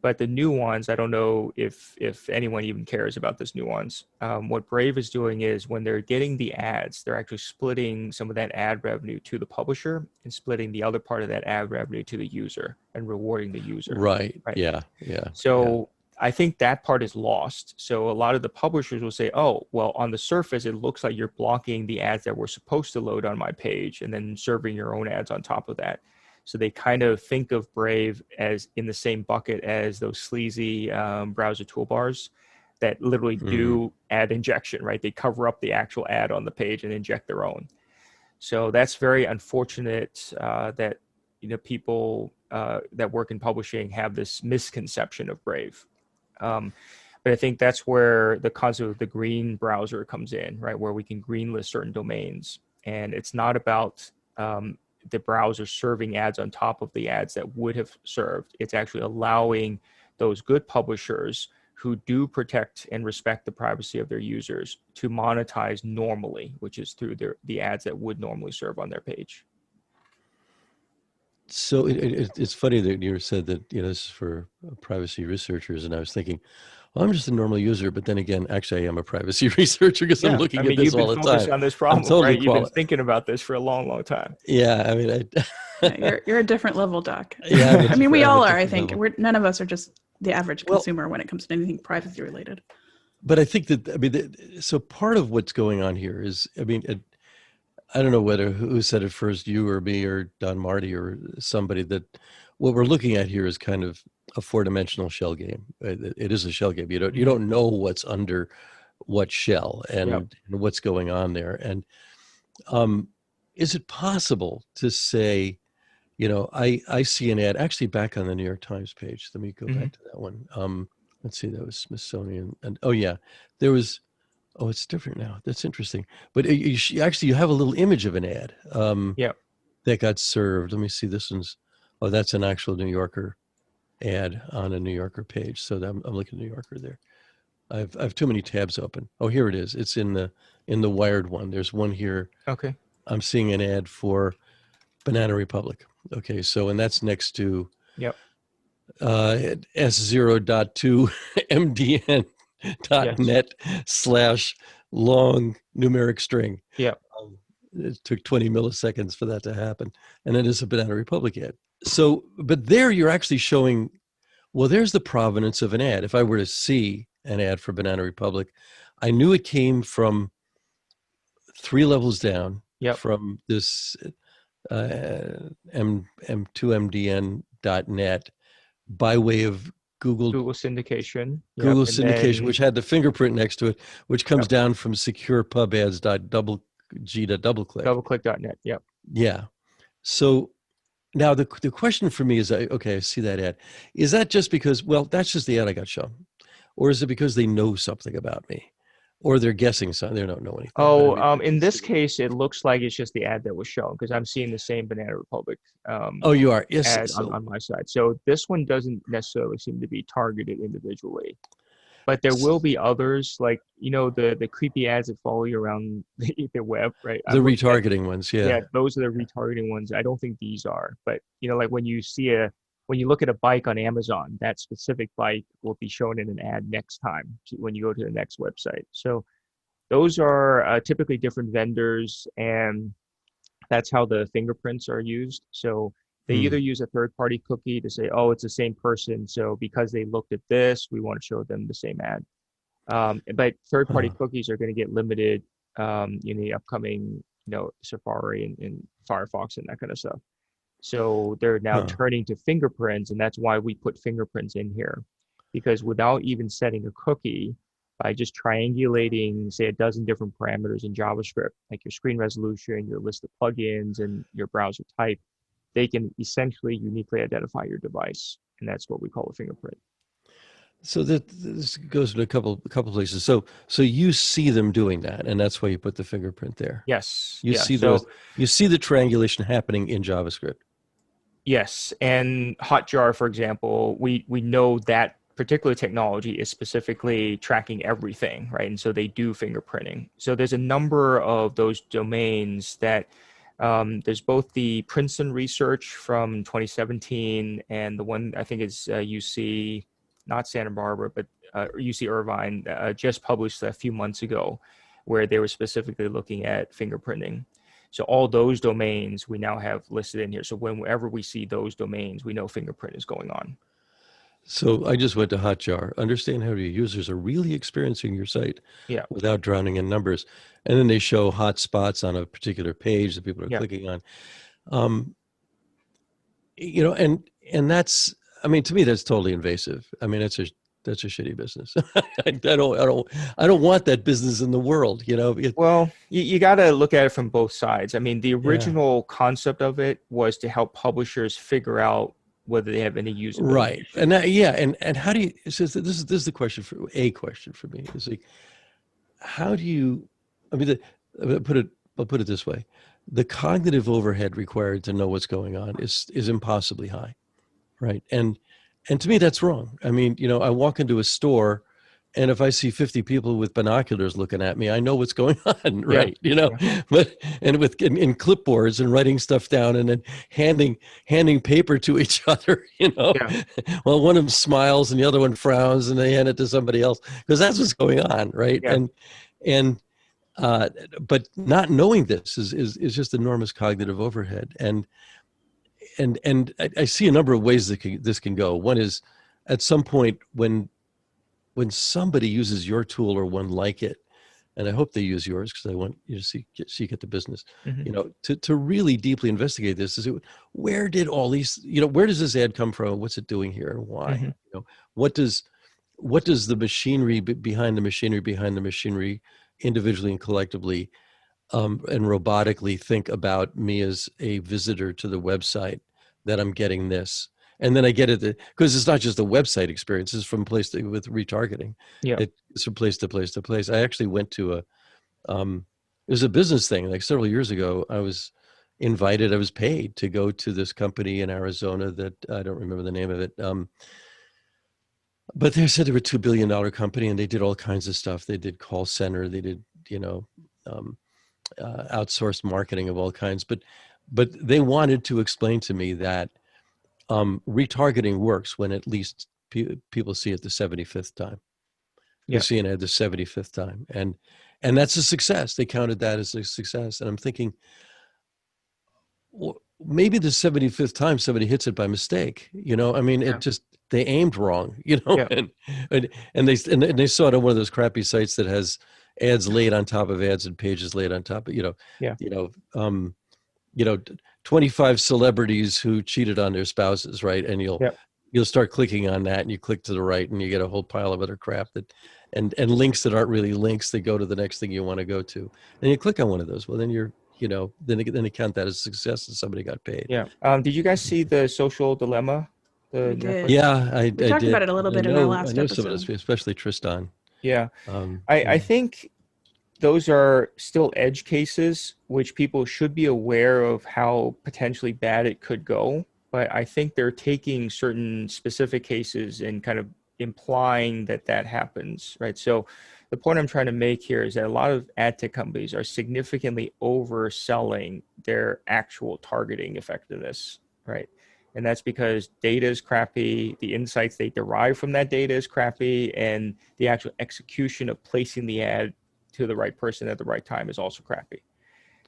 but the nuance, I don't know if anyone even cares about this nuance. What Brave is doing is when they're getting the ads, they're actually splitting some of that ad revenue to the publisher and splitting the other part of that ad revenue to the user and rewarding the user. Right. Right. Yeah. So I think that part is lost. So a lot of the publishers will say, oh, well, on the surface, it looks like you're blocking the ads that were supposed to load on my page and then serving your own ads on top of that. So they kind of think of Brave as in the same bucket as those sleazy browser toolbars that literally do ad injection, right? They cover up the actual ad on the page and inject their own. So that's very unfortunate that people that work in publishing have this misconception of Brave. But I think that's where the concept of the green browser comes in, right? Where we can greenlist certain domains. And it's not about the browser serving ads on top of the ads that would have served. It's actually allowing those good publishers who do protect and respect the privacy of their users to monetize normally, which is through the ads that would normally serve on their page. So it's funny that you said that, this is for privacy researchers, and I was thinking, well, I'm just a normal user, but then again, actually, I am a privacy researcher because I'm Yeah, I looking at mean, this you've been all the focused time. on this I'm problem, totally right? You've been thinking about this for a long, long time. Yeah, I mean, Yeah, you're a different level, Doc. yeah, I mean, we I'm a all are. I different think level. none of us are just the average Well, consumer when it comes to anything privacy related. but I think that, I mean, so part of what's going on here is, I mean, I don't know whether who said it first, you or me or Don Marty or somebody, that what we're looking at here is kind of a four-dimensional shell game. It is a shell game. You Mhm. don't know what's under what shell Yep. and what's going on there. And is it possible to say, I see an ad actually back on the New York Times page. Let me go Mhm. back to that one. Let's see, that was Smithsonian, and oh yeah, there was. Oh, it's different now. That's interesting. But actually, you have a little image of an ad Yep. that got served. Let me see. This one's. Oh, that's an actual New Yorker ad on a New Yorker page. So I'm looking at New Yorker there. I have too many tabs open. Oh, here it is. It's in the Wired one. There's one here. Okay. I'm seeing an ad for Banana Republic. Okay, so and that's next to Yep. S0.2 Yes. MDN.net/long numeric string. Yep. It took 20 milliseconds for that to happen. And it is a Banana Republic ad. So, but there you're actually showing, well, there's the provenance of an ad. If I were to see an ad for Banana Republic, I knew it came from 3 levels down Yep. from this M2MDN.net by way of Google syndication. Yep. Google And syndication, then which had the fingerprint next to it, which comes yep. down from securepubads.doubleclick. Doubleclick.net. Yep. Yeah. So now the question for me is, okay, I see that ad. Is that just because, well, that's just the ad I got shown? Or is it because they know something about me? Or they're guessing something? They don't know anything. But I Oh, mean, in this case, it looks like it's just the ad that was shown because I'm seeing the same Banana Republic oh, you are? Yes. ad So, on my side. So this one doesn't necessarily seem to be targeted individually, but there will be others like the creepy ads that follow you around the web, right? the I'm looking at retargeting ones, yeah, yeah. those are the retargeting ones. I don't think these are, but like when you look at a bike on Amazon, that specific bike will be shown in an ad next time when you go to the next website. So those are typically different vendors, and that's how the fingerprints are used. So they either use a third-party cookie to say, oh, it's the same person. So because they looked at this, we want to show them the same ad. But third-party cookies are going to get limited in the upcoming, Safari and Firefox and that kind of stuff. So they're now turning to fingerprints, and that's why we put fingerprints in here. Because without even setting a cookie, by just triangulating, say, a dozen different parameters in JavaScript, like your screen resolution, your list of plugins, and your browser type, they can essentially uniquely identify your device. And that's what we call a fingerprint. So this goes in a couple places. So you see them doing that, and that's why you put the fingerprint there. Yes. You see the triangulation happening in JavaScript. Yes, and Hotjar, for example, we know that particular technology is specifically tracking everything, right? And so they do fingerprinting. So there's a number of those domains that there's both the Princeton research from 2017 and the one I think is UC, not Santa Barbara, but UC Irvine just published a few months ago, where they were specifically looking at fingerprinting. So all those domains we now have listed in here. So whenever we see those domains, we know fingerprint is going on. So I just went to Hotjar. Understand how your users are really experiencing your site without drowning in numbers. And then they show hot spots on a particular page that people are clicking on. And that's, I mean, to me, that's totally invasive. I mean, that's a shitty business. I don't want that business in the world, Well, you got to look at it from both sides. I mean, the original concept of it was to help publishers figure out whether they have any usability right issues. And and how do you, so this is the question for me, is like, how do you, I mean, I'll put it this way: the cognitive overhead required to know what's going on is impossibly high, right? And to me, that's wrong. I mean, I walk into a store And if I see 50 people with binoculars looking at me, I know what's going on, Yeah. right? You know, Yeah. but and with in clipboards and writing stuff down and then handing paper to each other, you know. Yeah. Well, one of them smiles and the other one frowns, and they hand it to somebody else because that's what's going on, right? Yeah. And uh, but not knowing this is just enormous cognitive overhead, and I see a number of ways that this can go. One is at some point when somebody uses your tool or one like it, and I hope they use yours because I want you to see get the business, Mhm. you know, to really deeply investigate this. Is where did all these, you know, where does this ad come from? What's it doing here and why? Mhm. You know, what does the machinery behind the machinery, individually and collectively, and robotically think about me as a visitor to the website that I'm getting this. And then I get it because it's not just the website experience, it's from place to with retargeting. Yeah. It's from place to place to place. I actually went to it was a business thing. Like several years ago, I was paid to go to this company in Arizona that I don't remember the name of it. But they said they were a $2 billion company and they did all kinds of stuff. They did call center, they did, you know, outsourced marketing of all kinds, but they wanted to explain to me that retargeting works when at least people see it the 75th time. They Yeah. see an ad the 75th time, and that's a success. They counted that as a success, and I'm thinking, well, maybe the 75th time somebody hits it by mistake. You know, I mean, Yeah. it just they aimed wrong. You know, Yeah. and they saw it on one of those crappy sites that has ads laid on top of ads and pages laid on top of Yeah. you know, um, 25 celebrities who cheated on their spouses, right? And Yeah. you'll start clicking on that and you click to the right and you get a whole pile of other crap that and links that aren't really links that go to the next thing you want to go to. And you click on one of those. Well, then then they count that as a success and somebody got paid. Yeah. Did you guys see the Social Dilemma? The We did. Netflix? Yeah, I We talked did. about it a little bit in our last I know some of episode. this, especially Tristan. Yeah. Yeah. I think those are still edge cases, which people should be aware of how potentially bad it could go. But I think they're taking certain specific cases and kind of implying that that happens, right? So the point I'm trying to make here is that a lot of ad tech companies are significantly overselling their actual targeting effectiveness, right? And that's because data is crappy, the insights they derive from that data is crappy, and the actual execution of placing the ad to the right person at the right time is also crappy.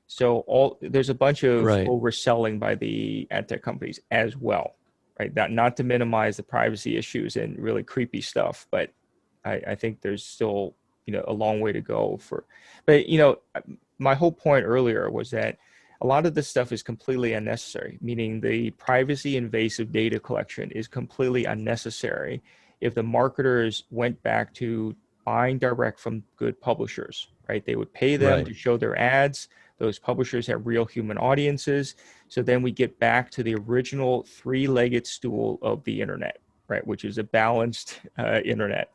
So there's a bunch of Right. overselling by the ad tech companies as well, right? Not to minimize the privacy issues and really creepy stuff, but I think there's still a long way to go but my whole point earlier was that a lot of this stuff is completely unnecessary, meaning the privacy invasive data collection is completely unnecessary if the marketers went back to buying direct from good publishers, right? They would pay them Right. to show their ads. Those publishers have real human audiences. So then we get back to the original three-legged stool of the internet, right? Which is a balanced internet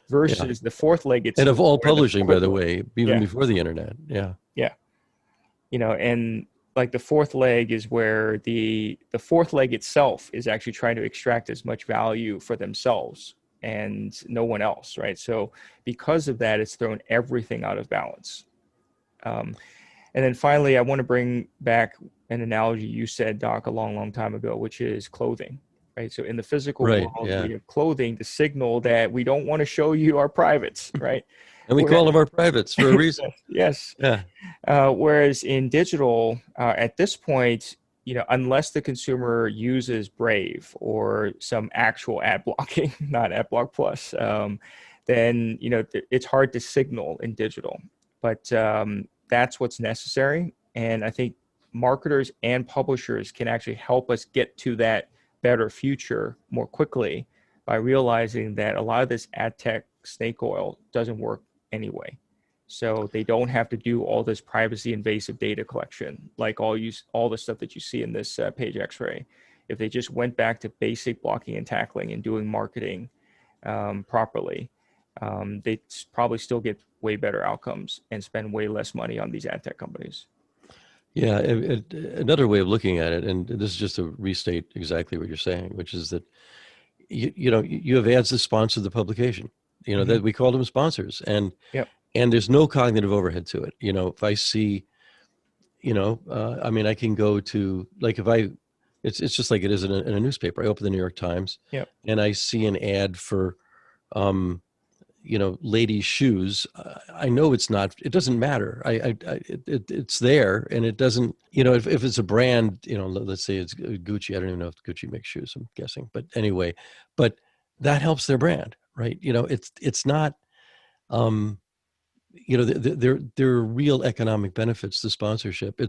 versus the fourth-legged And of stool. all publishing, by the way, even Yeah. before the internet. Yeah. Yeah. And like the fourth leg is where the fourth leg itself is actually trying to extract as much value for themselves and no one else, right? So because of that, it's thrown everything out of balance. And then finally, I want to bring back an analogy you said, Doc, a long, long time ago, which is clothing, right? So in the physical Right. world, Yeah. we have clothing to signal that we don't want to show you our privates, right? And we call them our privates for a reason. Yes. Yeah. Whereas in digital, at this point, unless the consumer uses Brave or some actual ad blocking, not AdBlock Plus, then it's hard to signal in digital. But that's what's necessary, and I think marketers and publishers can actually help us get to that better future more quickly by realizing that a lot of this ad tech snake oil doesn't work anyway. So they don't have to do all this privacy invasive data collection, like all the stuff that you see in this page X-ray. If they just went back to basic blocking and tackling and doing marketing properly, they'd probably still get way better outcomes and spend way less money on these ad tech companies. Yeah. Another way of looking at it, and this is just to restate exactly what you're saying, which is that you have ads that sponsor the publication. that we call them sponsors, and Yep. there's no cognitive overhead to it. If I see, I mean, I can go to, like, it's just like it is in a newspaper. I open the New York Times, Yep. and I see an ad for, ladies' shoes. I know it doesn't matter. It's there, and it doesn't, if it's a brand, let's say it's Gucci. I don't even know if Gucci makes shoes, I'm guessing. But anyway, but that helps their brand, right? It's not, there are real economic benefits to sponsorship.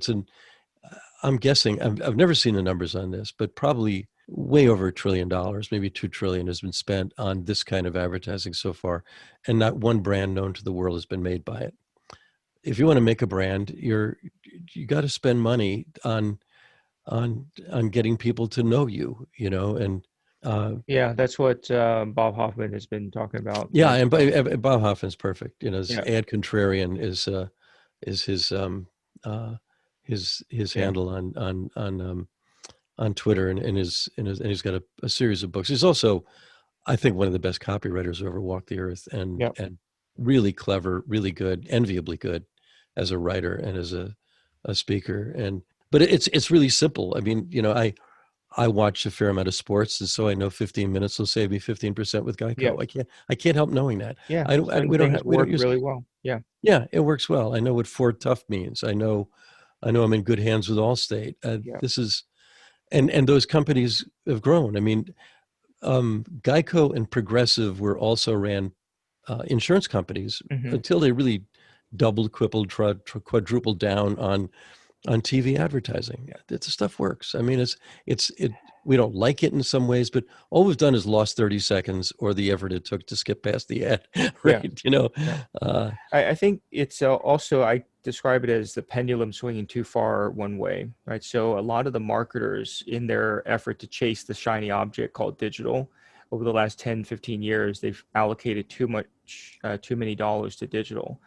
I'm guessing, I've never seen the numbers on this, but probably way over $1 trillion, maybe 2 trillion has been spent on this kind of advertising so far, and not one brand known to the world has been made by it. If you want to make a brand, you got to spend money on getting people to know you, and Yeah, that's what Bob Hoffman has been talking about. yeah, and Bob Hoffman's perfect. His Yeah. ad contrarian is his Yeah. handle on Twitter, and he's got a series of books. He's also, I think, one of the best copywriters who ever walked the earth, and Yep. and really clever, really good, enviably good as a writer and as a speaker. But it's really simple. I mean, I watch a fair amount of sports, and so I know 15 minutes will save me 15% with Geico. Yep. I can't help knowing that. Yeah, We don't work use. really well. Yeah. Yeah, it works well. I know what Ford Tough means. I know I'm in good hands with Allstate. Yeah. This is, and those companies have grown. I mean, Geico and Progressive were also ran insurance companies Mhm. until they really doubled, quadrupled down on TV advertising. Yeah. The stuff works. I mean, we don't like it in some ways, but all we've done is lost 30 seconds or the effort it took to skip past the ad, right? Yeah. I think it's also, I describe it as the pendulum swinging too far one way, right? So a lot of the marketers, in their effort to chase the shiny object called digital, over the last 10, 15 years, they've allocated too many dollars to digital.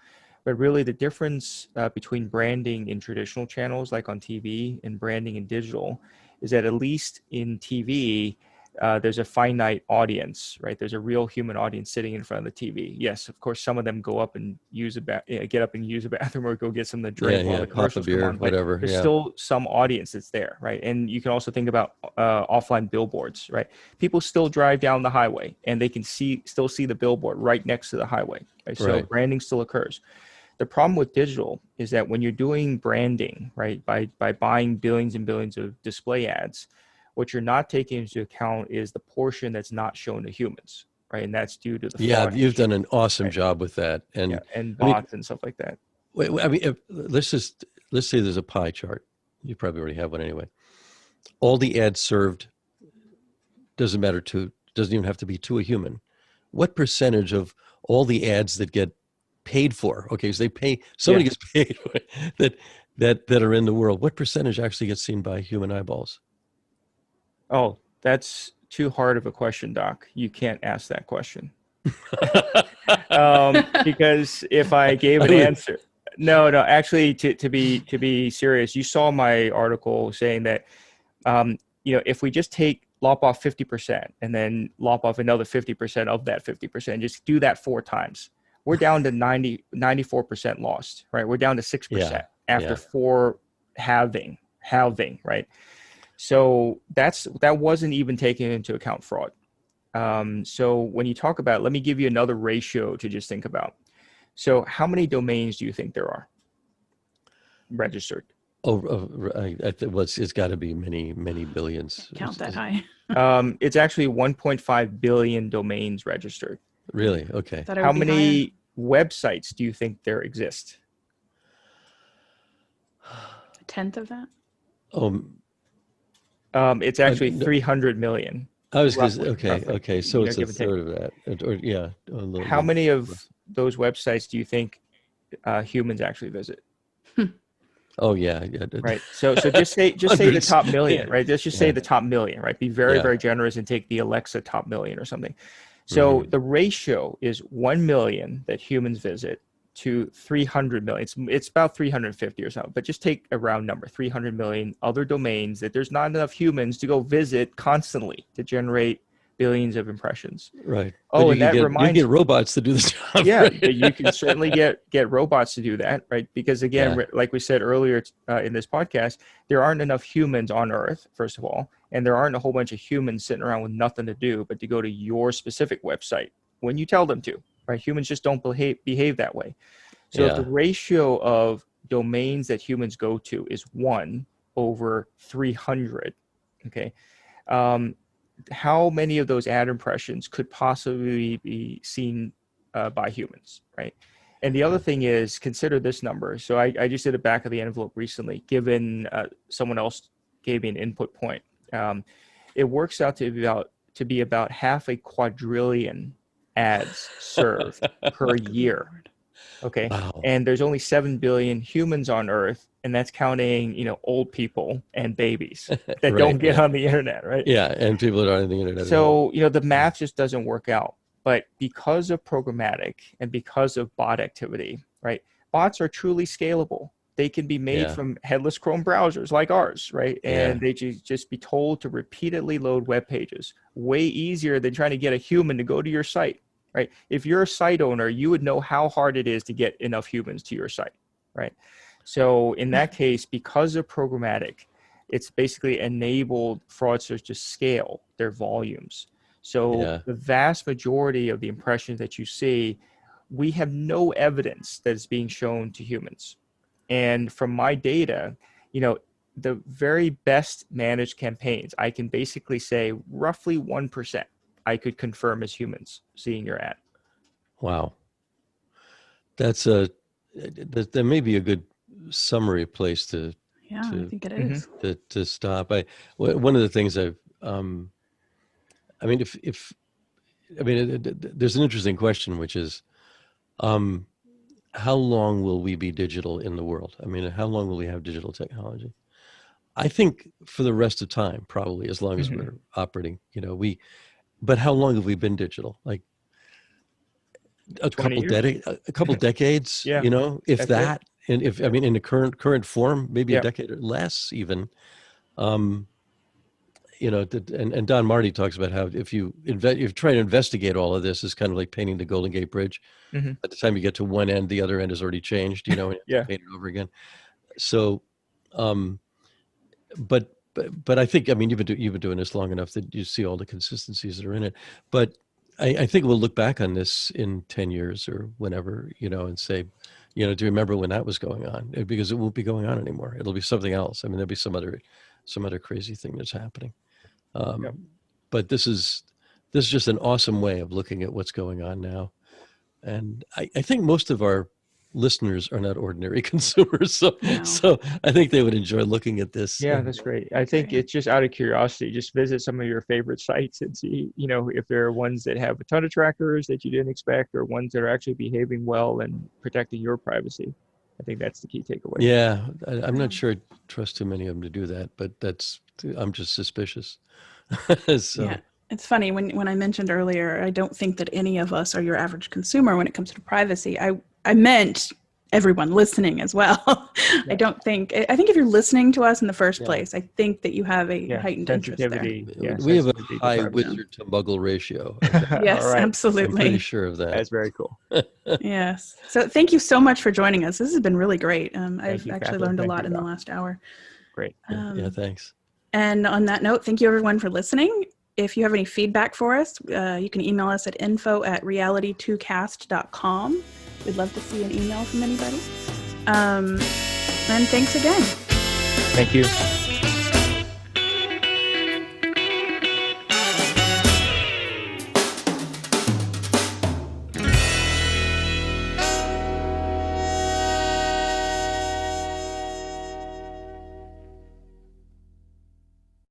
But really, the difference between branding in traditional channels like on TV and branding in digital is that, at least in TV, there's a finite audience, right? There's a real human audience sitting in front of the TV. Yes, of course, some of them go up and get up and use a bathroom or go get something to drink while the commercials come on. But whatever. there's still some audience that's there, right? And you can also think about offline billboards, right? People still drive down the highway and they can still see the billboard right next to the highway, right? So branding still occurs. The problem with digital is that when you're doing branding, right, by buying billions and billions of display ads, what you're not taking into account is the portion that's not shown to humans, right? And that's due to the Yeah, you've done an awesome job with that, and bots and stuff like that. I mean, let's say there's a pie chart. You probably already have one anyway. All the ads served doesn't even have to be to a human. What percentage of all the ads that get paid for, okay, so somebody gets paid that are in the world, what percentage actually gets seen by human eyeballs? Oh, that's too hard of a question, Doc. You can't ask that question. Because if I gave an answer, no, actually, to be serious, you saw my article saying that, if we just lop off 50% and then lop off another 50% of that 50%, just do that 4 times, we're down to 94% lost, right? We're down to 6% after 4 halving, right? So that wasn't even taking into account fraud. So when you talk about, let me give you another ratio to just think about. So how many domains do you think there are registered? It's got to be many, many billions. Count that high. It's actually 1.5 billion domains registered. Really? Okay. How many websites do you think there exist? A tenth of that? It's actually 300 million. I was okay. So it's a third of that, How many of those websites do you think humans actually visit? Oh yeah. Right. So just say the top million, right? Let's just say the top million, right? Be very, very generous and take the Alexa top million or something. So the ratio is 1 million that humans visit to 300 million. It's about 350 or something, but just take a round number, 300 million other domains that there's not enough humans to go visit constantly to generate billions of impressions. Right. Oh, but and that you reminds get robots to do the job. yeah, right? but you can certainly get robots to do that, right? Because again, Yeah. like we said earlier in this podcast, there aren't enough humans on Earth, first of all, and there aren't a whole bunch of humans sitting around with nothing to do but to go to your specific website when you tell them to, right? Humans just don't behave that way. So if the ratio of domains that humans go to is 1 over 300, okay, how many of those ad impressions could possibly be seen by humans, right? And the other thing is, consider this number. So I just did a back of the envelope recently, given someone else gave me an input point. It works out to be about half a quadrillion ads served per year. Okay. Wow. And there's only 7 billion humans on Earth, and that's counting, old people and babies that Right, don't get on the internet, right? Yeah, and people that aren't on the internet. So, the math just doesn't work out. But because of programmatic and because of bot activity, right? Bots are truly scalable. They can be made from headless Chrome browsers like ours, right? And they just be told to repeatedly load web pages. Way easier than trying to get a human to go to your site. Right? If you're a site owner, you would know how hard it is to get enough humans to your site, right? So in that case, because of programmatic, it's basically enabled fraudsters to scale their volumes. So the vast majority of the impressions that you see, we have no evidence that it's being shown to humans. And from my data, the very best managed campaigns, I can basically say roughly 1%. I could confirm as humans seeing your ad. Wow. That may be a good summary place to I think it is. to stop. One of the things there's an interesting question, which is, how long will we be digital in the world? I mean, how long will we have digital technology? I think for the rest of time, probably as long as we're operating, but how long have we been digital? Like a couple decades, if that. And in the current form, maybe a decade or less even. And Don Marty talks about how if you try to investigate all of this, it's kind of like painting the Golden Gate Bridge. By the time you get to one end, the other end has already changed, and you have to paint it over again. So, but I think, you've been doing this long enough that you see all the consistencies that are in it. But I think we'll look back on this in 10 years or whenever, and say, do you remember when that was going on? Because it won't be going on anymore. It'll be something else. There'll be some other crazy thing that's happening. But this is just an awesome way of looking at what's going on now. And I think most of our listeners are not ordinary consumers, so I think they would enjoy looking at this. Yeah, that's great. I think it's just out of curiosity, just visit some of your favorite sites and see, if there are ones that have a ton of trackers that you didn't expect, or ones that are actually behaving well and protecting your privacy. I think that's the key takeaway. Yeah, I'm not sure I trust too many of them to do that, but I'm just suspicious. So. Yeah. It's funny, when I mentioned earlier, I don't think that any of us are your average consumer when it comes to privacy. I meant everyone listening as well. I think if you're listening to us in the first place, I think that you have a heightened interest there. We have a high wizard to muggle ratio. Yes, absolutely. I'm pretty sure of that. That's very cool. Yes. So thank you so much for joining us. This has been really great. I've actually learned a lot in the last hour. Great. Yeah, thanks. And on that note, thank you everyone for listening. If you have any feedback for us, you can email us at info@reality2cast.com. We'd love to see an email from anybody. And thanks again. Thank you.